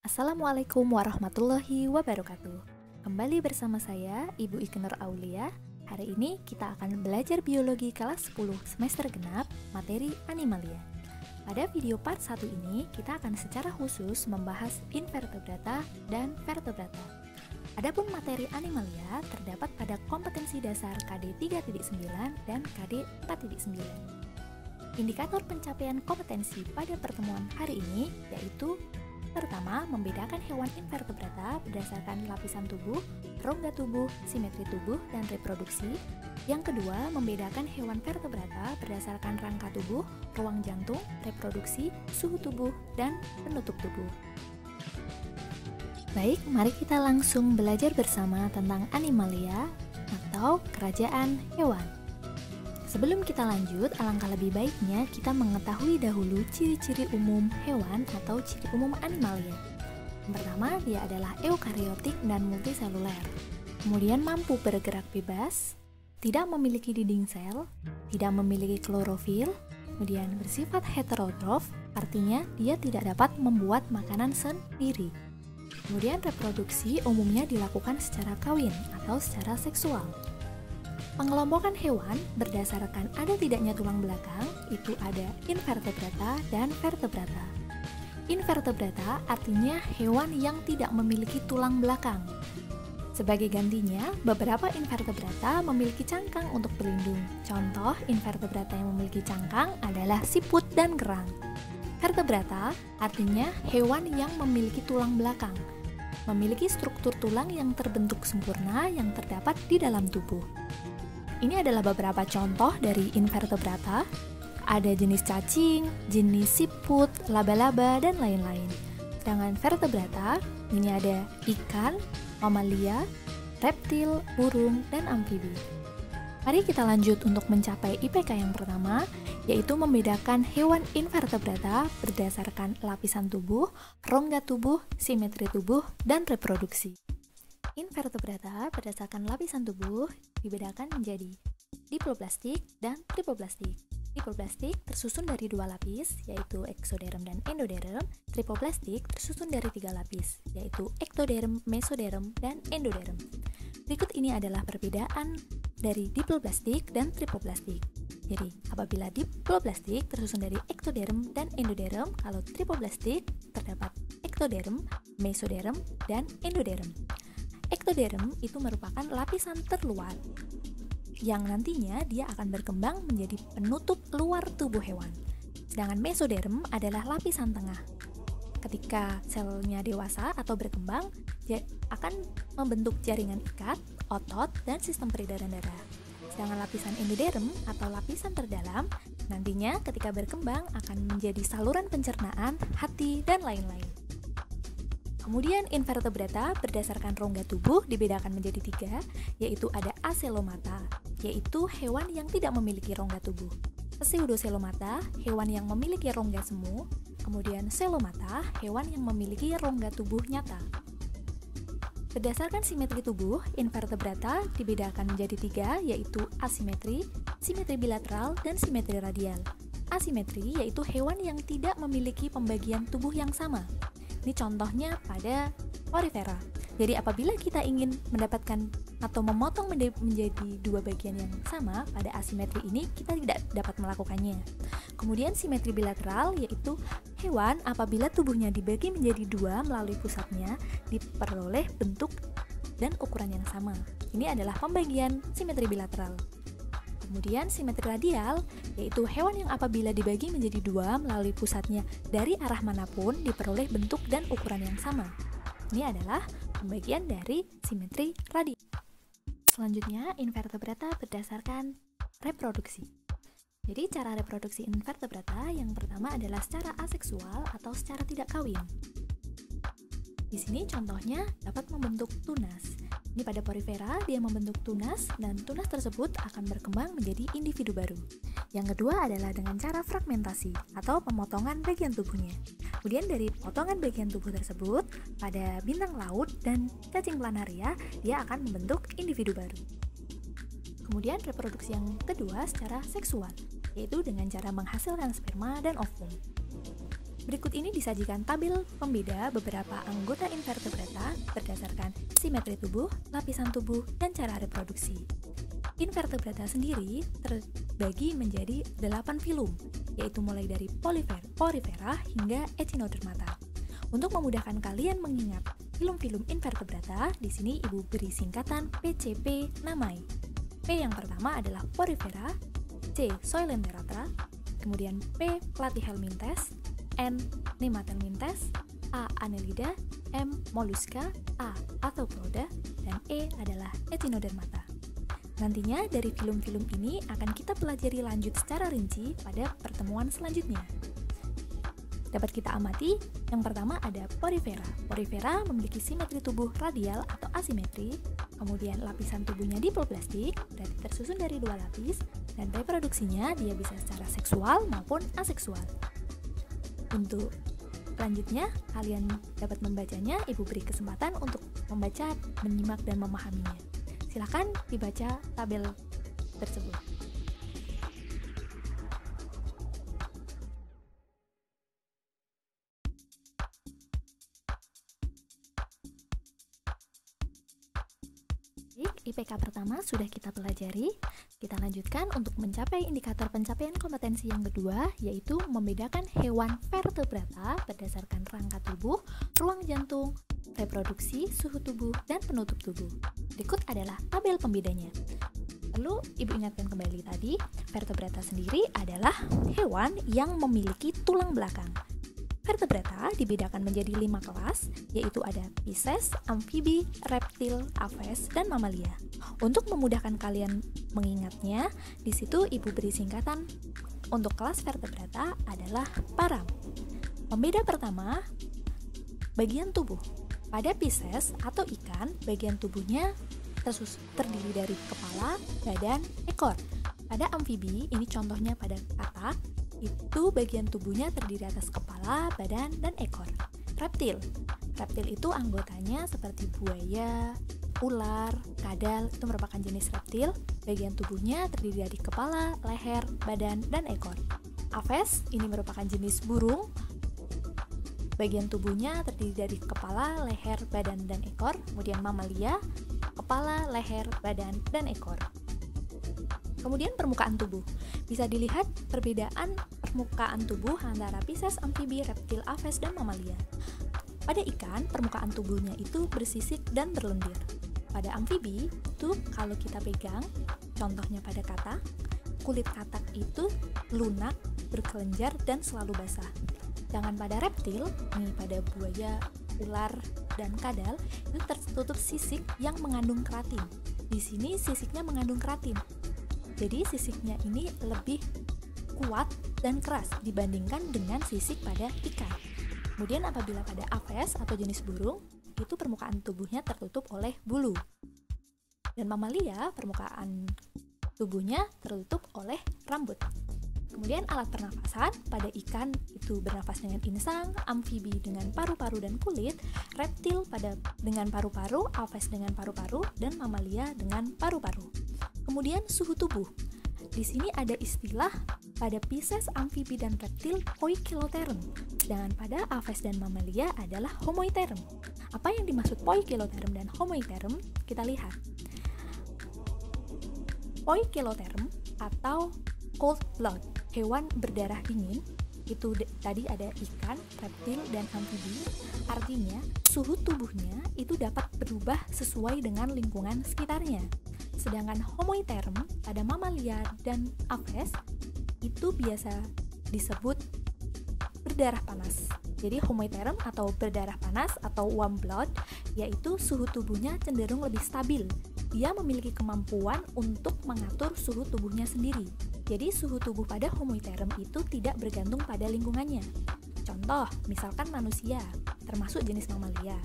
Assalamualaikum warahmatullahi wabarakatuh. Kembali bersama saya, Ibu Ikenur Aulia. Hari ini kita akan belajar biologi kelas 10 semester genap, materi Animalia. Pada video part 1 ini, kita akan secara khusus membahas invertebrata dan vertebrata. Adapun materi Animalia terdapat pada kompetensi dasar KD 3.9 dan KD 4.9. Indikator pencapaian kompetensi pada pertemuan hari ini yaitu: pertama, membedakan hewan invertebrata berdasarkan lapisan tubuh, rongga tubuh, simetri tubuh, dan reproduksi. Yang kedua, membedakan hewan vertebrata berdasarkan rangka tubuh, ruang jantung, reproduksi, suhu tubuh, dan penutup tubuh. Baik, mari kita langsung belajar bersama tentang Animalia atau kerajaan hewan. Sebelum kita lanjut, alangkah lebih baiknya kita mengetahui dahulu ciri-ciri umum hewan atau ciri umum Animalia. Yang pertama, dia adalah eukariotik dan multiseluler. Kemudian mampu bergerak bebas, tidak memiliki dinding sel, tidak memiliki klorofil, kemudian bersifat heterotrof, artinya dia tidak dapat membuat makanan sendiri. Kemudian reproduksi umumnya dilakukan secara kawin atau secara seksual. Pengelompokan hewan berdasarkan ada tidaknya tulang belakang itu ada invertebrata dan vertebrata. Invertebrata artinya hewan yang tidak memiliki tulang belakang. Sebagai gantinya, beberapa invertebrata memiliki cangkang untuk berlindung. Contoh invertebrata yang memiliki cangkang adalah siput dan kerang. Vertebrata artinya hewan yang memiliki tulang belakang, memiliki struktur tulang yang terbentuk sempurna yang terdapat di dalam tubuh. Ini adalah beberapa contoh dari invertebrata. Ada jenis cacing, jenis siput, laba-laba, dan lain-lain. Sedangkan vertebrata, ini ada ikan, mamalia, reptil, burung, dan amfibi. Mari kita lanjut untuk mencapai IPK yang pertama, yaitu membedakan hewan invertebrata berdasarkan lapisan tubuh, rongga tubuh, simetri tubuh, dan reproduksi. Invertebrata berdasarkan lapisan tubuh dibedakan menjadi diploblastik dan tripoblastik. Diploblastik tersusun dari dua lapis, yaitu eksoderm dan endoderm. Tripoblastik tersusun dari tiga lapis, yaitu ektoderm, mesoderm, dan endoderm. Berikut ini adalah perbedaan dari diploblastik dan tripoblastik. Jadi, apabila diploblastik tersusun dari ektoderm dan endoderm, kalau tripoblastik terdapat ektoderm, mesoderm, dan endoderm. Ektoderm itu merupakan lapisan terluar yang nantinya dia akan berkembang menjadi penutup luar tubuh hewan. Sedangkan mesoderm adalah lapisan tengah. Ketika selnya dewasa atau berkembang, dia akan membentuk jaringan ikat, otot, dan sistem peredaran darah. Sedangkan lapisan endoderm atau lapisan terdalam nantinya ketika berkembang akan menjadi saluran pencernaan, hati, dan lain-lain. Kemudian invertebrata berdasarkan rongga tubuh dibedakan menjadi tiga, yaitu ada acelomata, yaitu hewan yang tidak memiliki rongga tubuh. Pseudocelomata, hewan yang memiliki rongga semu. Kemudian celomata, hewan yang memiliki rongga tubuh nyata. Berdasarkan simetri tubuh, invertebrata dibedakan menjadi tiga, yaitu asimetri, simetri bilateral, dan simetri radial. Asimetri yaitu hewan yang tidak memiliki pembagian tubuh yang sama. Ini contohnya pada porifera. Jadi apabila kita ingin mendapatkan atau memotong menjadi dua bagian yang sama pada asimetri ini, kita tidak dapat melakukannya. Kemudian simetri bilateral yaitu hewan apabila tubuhnya dibagi menjadi dua melalui pusatnya diperoleh bentuk dan ukuran yang sama. Ini adalah pembagian simetri bilateral. Kemudian simetri radial, yaitu hewan yang apabila dibagi menjadi dua melalui pusatnya dari arah manapun diperoleh bentuk dan ukuran yang sama. Ini adalah pembagian dari simetri radial. Selanjutnya, invertebrata berdasarkan reproduksi. Jadi cara reproduksi invertebrata yang pertama adalah secara aseksual atau secara tidak kawin. Di sini contohnya dapat membentuk tunas. Ini pada porifera dia membentuk tunas dan tunas tersebut akan berkembang menjadi individu baru. Yang kedua adalah dengan cara fragmentasi atau pemotongan bagian tubuhnya. Kemudian dari potongan bagian tubuh tersebut pada bintang laut dan cacing planaria dia akan membentuk individu baru. Kemudian reproduksi yang kedua secara seksual, yaitu dengan cara menghasilkan sperma dan ovum. Berikut ini disajikan tabel pembeda beberapa anggota invertebrata berdasarkan simetri tubuh, lapisan tubuh, dan cara reproduksi. Invertebrata sendiri terbagi menjadi 8 filum, yaitu mulai dari Porifera hingga Echinodermata. Untuk memudahkan kalian mengingat filum-filum invertebrata, di sini Ibu beri singkatan PCP namai. P yang pertama adalah Porifera, C. Coelenterata, kemudian P. Platyhelminthes, N. Nematelminthes, A. Annelida, M. Mollusca, A. Arthropoda, dan E adalah Echinodermata. Nantinya dari film-film ini akan kita pelajari lanjut secara rinci pada pertemuan selanjutnya. Dapat kita amati, yang pertama ada Porifera. Porifera memiliki simetri tubuh radial atau asimetri, kemudian lapisan tubuhnya diplosplastik, berarti tersusun dari 2 lapis, dan reproduksinya dia bisa secara seksual maupun aseksual. Untuk selanjutnya, kalian dapat membacanya, Ibu beri kesempatan untuk membaca, menyimak, dan memahaminya. Silakan dibaca tabel tersebut. IPK pertama sudah kita pelajari. Kita lanjutkan untuk mencapai indikator pencapaian kompetensi yang kedua, yaitu membedakan hewan vertebrata berdasarkan rangka tubuh, ruang jantung, reproduksi, suhu tubuh, dan penutup tubuh. Berikut adalah tabel pembedanya. Perlu Ibu ingatkan kembali tadi, vertebrata sendiri adalah hewan yang memiliki tulang belakang. Vertebrata dibedakan menjadi 5 kelas, yaitu ada Pisces, amfibi, reptil, aves, dan mamalia. Untuk memudahkan kalian mengingatnya, di situ Ibu beri singkatan untuk kelas vertebrata adalah param. Pembeda pertama, bagian tubuh. Pada Pisces atau ikan, bagian tubuhnya terdiri dari kepala, badan, ekor. Pada amfibi, ini contohnya pada katak, itu bagian tubuhnya terdiri atas kepala, badan, dan ekor. Reptil itu anggotanya seperti buaya, ular, kadal, itu merupakan jenis reptil. Bagian tubuhnya terdiri dari kepala, leher, badan, dan ekor. Aves ini merupakan jenis burung. Bagian tubuhnya terdiri dari kepala, leher, badan, dan ekor. Kemudian mamalia, kepala, leher, badan, dan ekor. Kemudian permukaan tubuh. Bisa dilihat perbedaan permukaan tubuh antara Pisces, amfibi, reptil, aves, dan mamalia. Pada ikan, permukaan tubuhnya itu bersisik dan berlendir. Pada amfibi, itu kalau kita pegang, contohnya pada katak, kulit katak itu lunak, berkelenjar, dan selalu basah. Sedangkan pada reptil, nih pada buaya, ular, dan kadal, itu tertutup sisik yang mengandung keratin. Di sini sisiknya mengandung keratin. Jadi sisiknya ini lebih kuat dan keras dibandingkan dengan sisik pada ikan. Kemudian apabila pada aves atau jenis burung, itu permukaan tubuhnya tertutup oleh bulu. Dan mamalia, permukaan tubuhnya tertutup oleh rambut. Kemudian alat pernafasan, pada ikan itu bernafas dengan insang, amfibi dengan paru-paru dan kulit, reptil dengan paru-paru, aves dengan paru-paru, dan mamalia dengan paru-paru. Kemudian suhu tubuh. Di sini ada istilah pada Pisces, amfibi, dan reptil poikiloterm. Sedangkan pada aves dan mamalia adalah homoiterm. Apa yang dimaksud poikiloterm dan homoiterm? Kita lihat. Poikiloterm atau cold blood, hewan berdarah dingin, itu tadi ada ikan, reptil, dan amfibi. Artinya suhu tubuhnya itu dapat berubah sesuai dengan lingkungan sekitarnya. Sedangkan homoiterm pada mamalia dan aves itu biasa disebut berdarah panas. Jadi homoiterm atau berdarah panas atau warm blood, yaitu suhu tubuhnya cenderung lebih stabil. Dia memiliki kemampuan untuk mengatur suhu tubuhnya sendiri. Jadi suhu tubuh pada homoiterm itu tidak bergantung pada lingkungannya. Contoh, misalkan manusia, termasuk jenis mamalia.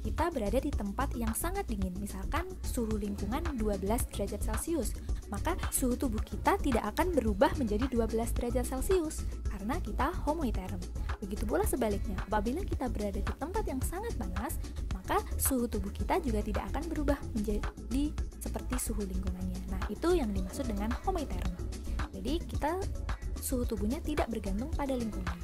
Kita berada di tempat yang sangat dingin, misalkan suhu lingkungan 12 derajat Celcius, maka suhu tubuh kita tidak akan berubah menjadi 12 derajat Celcius karena kita homoiterm. Begitu pula sebaliknya, apabila kita berada di tempat yang sangat panas, maka suhu tubuh kita juga tidak akan berubah menjadi seperti suhu lingkungannya. Nah, itu yang dimaksud dengan homoiterm. Jadi, suhu tubuhnya tidak bergantung pada lingkungan.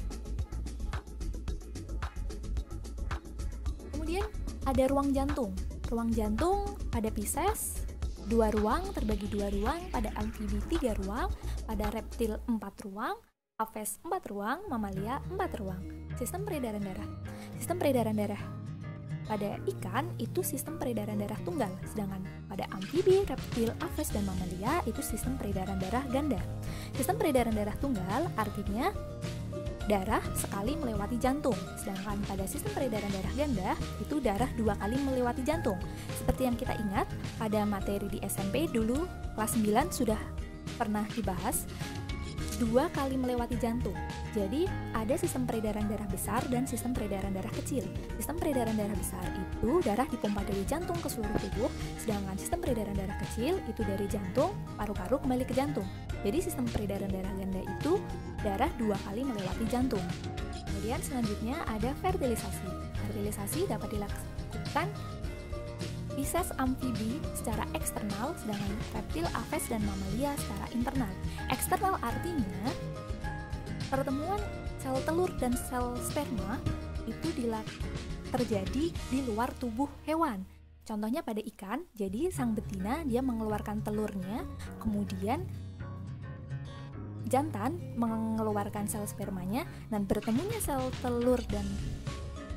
Kemudian ada ruang jantung. Ruang jantung pada Pisces 2 ruang terbagi 2 ruang, pada amfibi 3 ruang, pada reptil 4 ruang, Aves 4 ruang, mamalia 4 ruang. Sistem peredaran darah. Sistem peredaran darah pada ikan itu sistem peredaran darah tunggal, sedangkan pada amfibi, reptil, aves, dan mamalia itu sistem peredaran darah ganda. Sistem peredaran darah tunggal artinya darah sekali melewati jantung, sedangkan pada sistem peredaran darah ganda itu darah 2 kali melewati jantung. Seperti yang kita ingat pada materi di SMP dulu kelas 9 sudah pernah dibahas 2 kali melewati jantung. Jadi ada sistem peredaran darah besar dan sistem peredaran darah kecil. Sistem peredaran darah besar itu darah dipompa dari jantung ke seluruh tubuh, sedangkan sistem peredaran darah kecil itu dari jantung, paru-paru kembali ke jantung. Jadi sistem peredaran darah ganda itu darah 2 kali melewati jantung. Kemudian selanjutnya ada fertilisasi. Fertilisasi dapat dilakukan Pisces amfibi secara eksternal, sedangkan reptil, aves, dan mamalia secara internal. Eksternal artinya pertemuan sel telur dan sel sperma itu terjadi di luar tubuh hewan. Contohnya pada ikan, jadi sang betina dia mengeluarkan telurnya, kemudian jantan mengeluarkan sel spermanya, dan bertemunya sel telur dan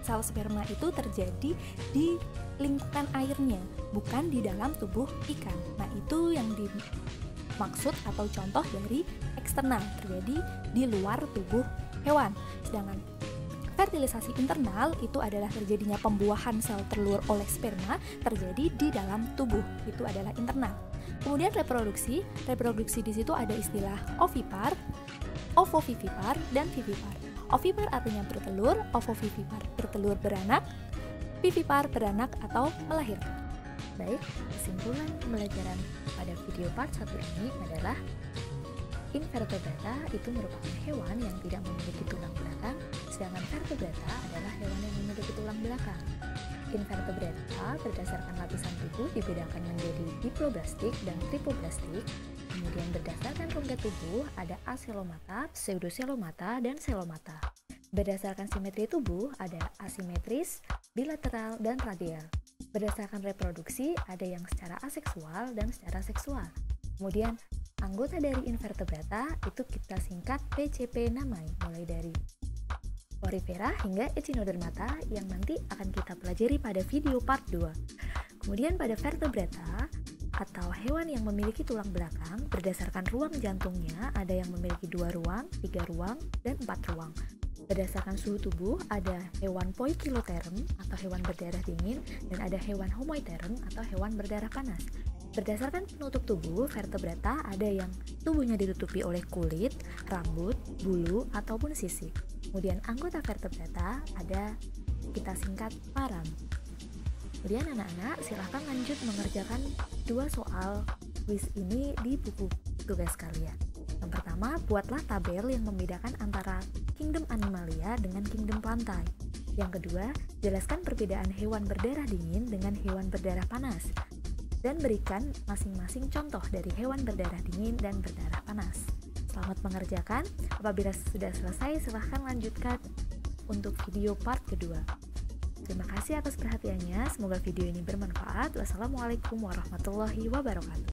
sel sperma itu terjadi di lingkungan airnya, bukan di dalam tubuh ikan. Nah, itu yang dimaksud atau contoh dari eksternal, terjadi di luar tubuh hewan. Sedangkan fertilisasi internal itu adalah terjadinya pembuahan sel telur oleh sperma terjadi di dalam tubuh, itu adalah internal. Kemudian reproduksi di situ ada istilah ovipar, ovovivipar, dan vivipar. Ovipar artinya bertelur, ovovivipar bertelur beranak, vivipar beranak atau melahirkan. Baik, kesimpulan pembelajaran pada video part 1 ini adalah invertebrata itu merupakan hewan yang tidak memiliki tulang belakang, sedangkan vertebrata adalah hewan yang memiliki tulang belakang. Invertebrata berdasarkan lapisan tubuh dibedakan menjadi diploblastik dan tripoblastik. Kemudian berdasarkan rongga tubuh ada aselomata, pseudoselomata, dan selomata. Berdasarkan simetri tubuh ada asimetris, bilateral, dan radial. Berdasarkan reproduksi ada yang secara aseksual dan secara seksual. Kemudian anggota dari invertebrata itu kita singkat PCP namai, mulai dari Porifera hingga Echinodermata yang nanti akan kita pelajari pada video part 2. Kemudian pada vertebrata atau hewan yang memiliki tulang belakang, berdasarkan ruang jantungnya ada yang memiliki 2 ruang, 3 ruang, dan 4 ruang. Berdasarkan suhu tubuh ada hewan poikiloterm atau hewan berdarah dingin, dan ada hewan homoiterm atau hewan berdarah panas. Berdasarkan penutup tubuh, vertebrata ada yang tubuhnya ditutupi oleh kulit, rambut, bulu, ataupun sisik. Kemudian anggota vertebrata ada kita singkat param. Kemudian anak-anak silahkan lanjut mengerjakan 2 soal quiz ini di buku tugas kalian. Yang pertama, buatlah tabel yang membedakan antara kingdom animalia dengan kingdom plantae. Yang kedua, jelaskan perbedaan hewan berdarah dingin dengan hewan berdarah panas. Dan berikan masing-masing contoh dari hewan berdarah dingin dan berdarah panas. Selamat mengerjakan. Apabila sudah selesai, silahkan lanjutkan untuk video part kedua. Terima kasih atas perhatiannya. Semoga video ini bermanfaat. Wassalamualaikum warahmatullahi wabarakatuh.